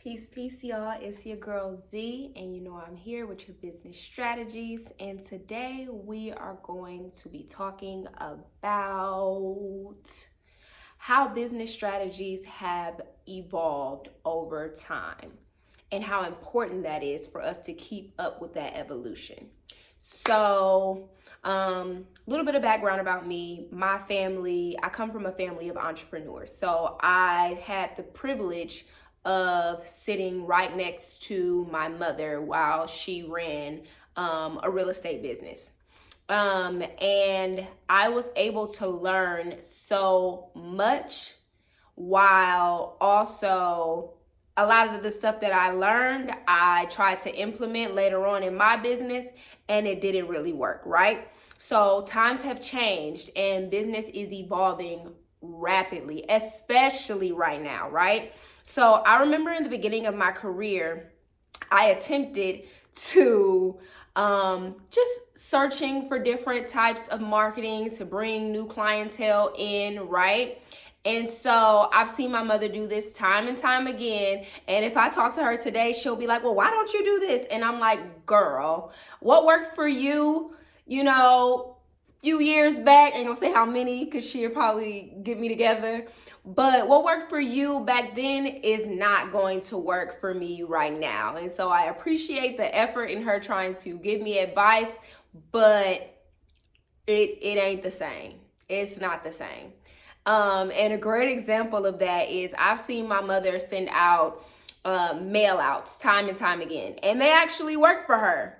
Peace, y'all. It's your girl Z, and you know I'm here with your business strategies. And today we are going to be talking about how business strategies have evolved over time and how important that is for us to keep up with that evolution. So, a little bit of background about me. My family, I come from a family of entrepreneurs. So, I had the privilege of sitting right next to my mother while she ran a real estate business. And I was able to learn so much while also a lot of the stuff that I learned, I tried to implement later on in my business and it didn't really work, right? So times have changed and business is evolving rapidly, especially right now, right? So I remember in the beginning of my career, I attempted to just searching for different types of marketing to bring new clientele in, right? And so I've seen my mother do this time and time again. And if I talk to her today, she'll be like, well, why don't you do this? And I'm like, girl, what worked for you, few years back, I ain't gonna say how many because she'll probably get me together. But what worked for you back then is not going to work for me right now. And so I appreciate the effort in her trying to give me advice, but it ain't the same. It's not the same. And a great example of that is I've seen my mother send out mail outs time and time again. And they actually worked for her,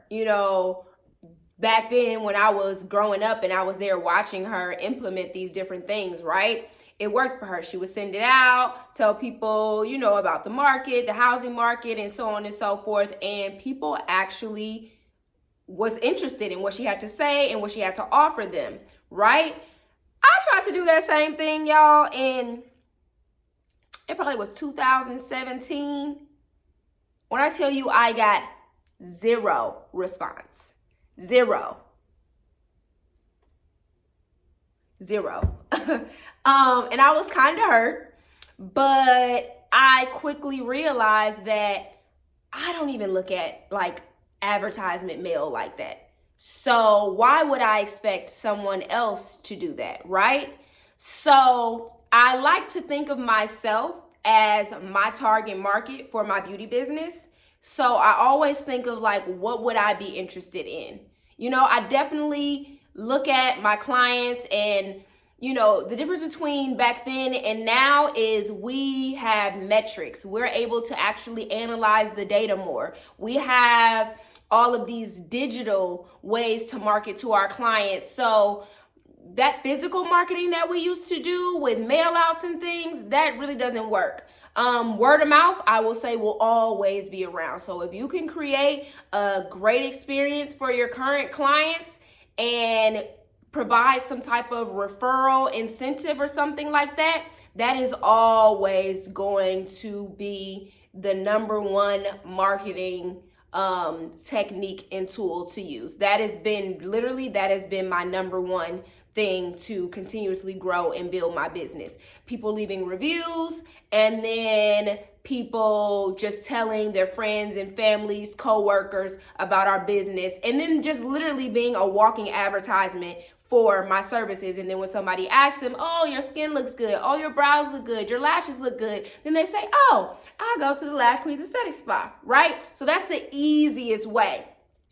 back then when I was growing up and I was there watching her implement these different things, right? It worked for her. She would send it out, tell people, about the market, the housing market, and so on and so forth. And people actually was interested in what she had to say and what she had to offer them, right? I tried to do that same thing, y'all, and it probably was 2017. When I tell you I got zero response. Zero. And I was kind of hurt, but I quickly realized that I don't even look at like advertisement mail like that. So why would I expect someone else to do that, right? So I like to think of myself as my target market for my beauty business. So I always think of like, what would I be interested in? I definitely look at my clients and, the difference between back then and now is we have metrics. We're able to actually analyze the data more. We have all of these digital ways to market to our clients. So that physical marketing that we used to do with mail outs and things, that really doesn't work. Word of mouth, I will say, will always be around. So if you can create a great experience for your current clients and provide some type of referral incentive or something like that, that is always going to be the number one marketing technique and tool to use. That has been my number one thing to continuously grow and build my business. People leaving reviews and then people just telling their friends and families, coworkers about our business, and then just literally being a walking advertisement for my services. And then when somebody asks them, oh, your skin looks good, oh, your brows look good, your lashes look good, then they say, oh, I'll go to the Lash Queen's Aesthetic Spa, right? So that's the easiest way.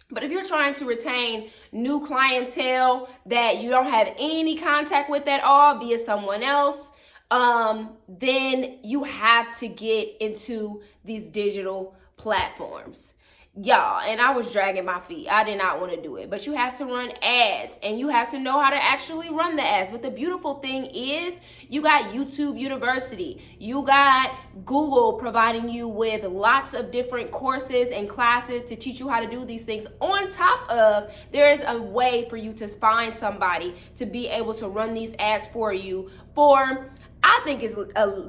But if you're trying to retain new clientele that you don't have any contact with at all via someone else, then you have to get into these digital platforms. Y'all, and I was dragging my feet. I did not want to do it. But you have to run ads and you have to know how to actually run the ads. But the beautiful thing is you got YouTube University. You got Google providing you with lots of different courses and classes to teach you how to do these things. On top of, there's a way for you to find somebody to be able to run these ads for you for, I think it's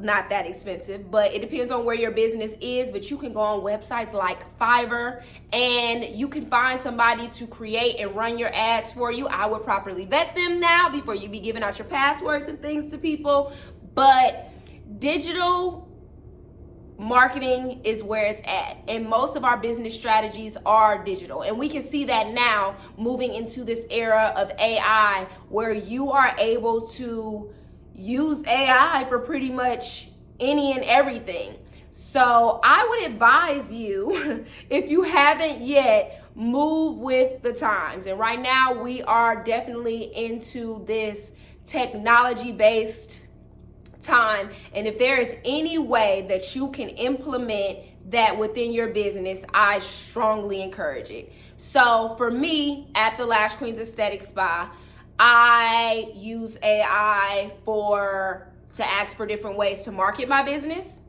not that expensive, but it depends on where your business is. But you can go on websites like Fiverr and you can find somebody to create and run your ads for you. I would properly vet them now before you be giving out your passwords and things to people. But digital marketing is where it's at, and most of our business strategies are digital, and we can see that now moving into this era of AI, where you are able to use AI for pretty much any and everything. So I would advise you, if you haven't yet, move with the times. And right now we are definitely into this technology based time, and if there is any way that you can implement that within your business, I strongly encourage it. So for me, at the Lash Queens Aesthetic Spa, I use AI to ask for different ways to market my business,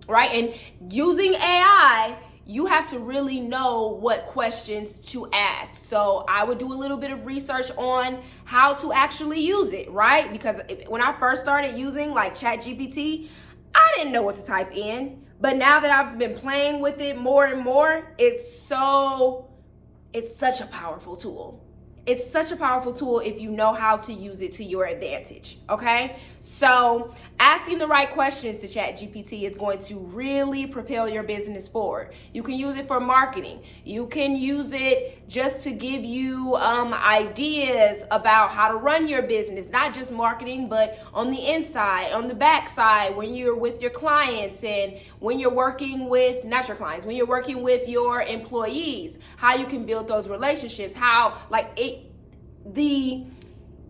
right? And using AI, you have to really know what questions to ask. So I would do a little bit of research on how to actually use it, right? Because when I first started using like ChatGPT, I didn't know what to type in. But now that I've been playing with it more and more, it's such a powerful tool. It's such a powerful tool if you know how to use it to your advantage, okay? So asking the right questions to ChatGPT is going to really propel your business forward. You can use it for marketing. You can use it just to give you ideas about how to run your business, not just marketing, but on the inside, on the back side, when you're with your clients and when you're working with, not your clients, when you're working with your employees, how you can build those relationships, the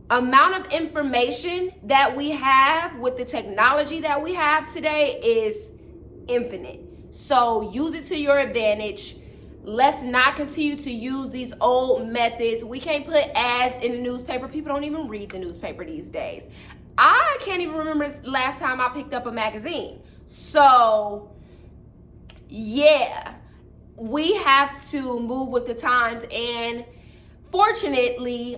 amount of information that we have with the technology that we have today is infinite. So use it to your advantage. Let's not continue to use these old methods. We can't put ads in the newspaper. People don't even read the newspaper these days. I can't even remember the last time I picked up a magazine. So yeah, we have to move with the times, and unfortunately,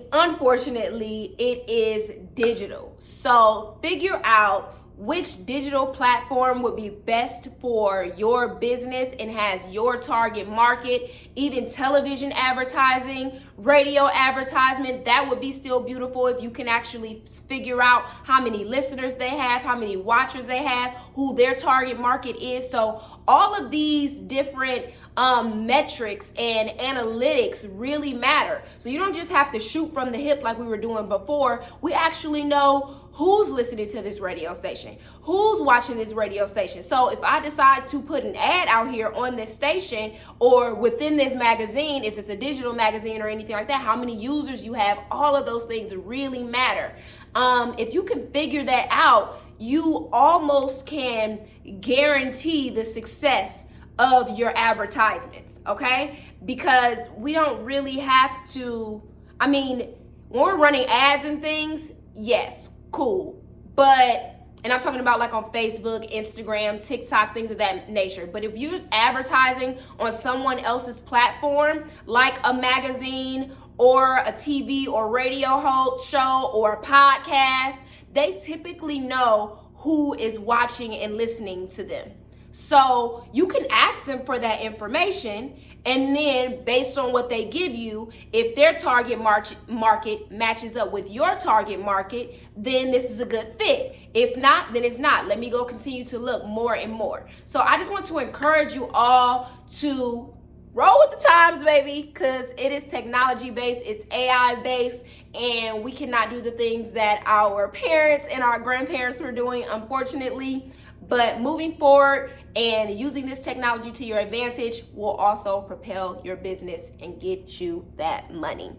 it is digital. So figure out which digital platform would be best for your business and has your target market. Even television advertising, radio advertisement, that would be still beautiful if you can actually figure out how many listeners they have, how many watchers they have, who their target market is. So all of these different metrics and analytics really matter. So you don't just have to shoot from the hip like we were doing before. We actually know who's listening to this radio station, who's watching this radio station. So if I decide to put an ad out here on this station or within this magazine, if it's a digital magazine or anything like that, how many users you have, all of those things really matter. If you can figure that out, you almost can guarantee the success of your advertisements, okay? Because we don't really have to, when we're running ads and things, yes, cool. But, and I'm talking about like on Facebook, Instagram, TikTok, things of that nature. But if you're advertising on someone else's platform, like a magazine or a TV or radio show or a podcast, they typically know who is watching and listening to them. So you can ask them for that information, and then based on what they give you, if their target market matches up with your target market, then this is a good fit. If not, then it's not. Let me go continue to look more and more. So I just want to encourage you all to roll with the times, baby, because it is technology based, it's AI based, and we cannot do the things that our parents and our grandparents were doing, unfortunately. But moving forward and using this technology to your advantage will also propel your business and get you that money.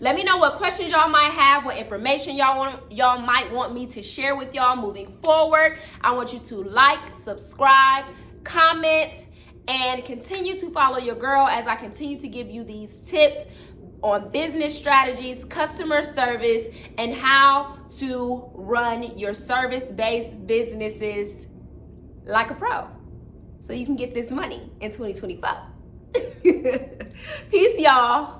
Let me know what questions y'all might have, what information y'all might want me to share with y'all moving forward. I want you to like, subscribe, comment, and continue to follow your girl as I continue to give you these tips on business strategies, customer service, and how to run your service-based businesses like a pro so you can get this money in 2025. Peace, y'all.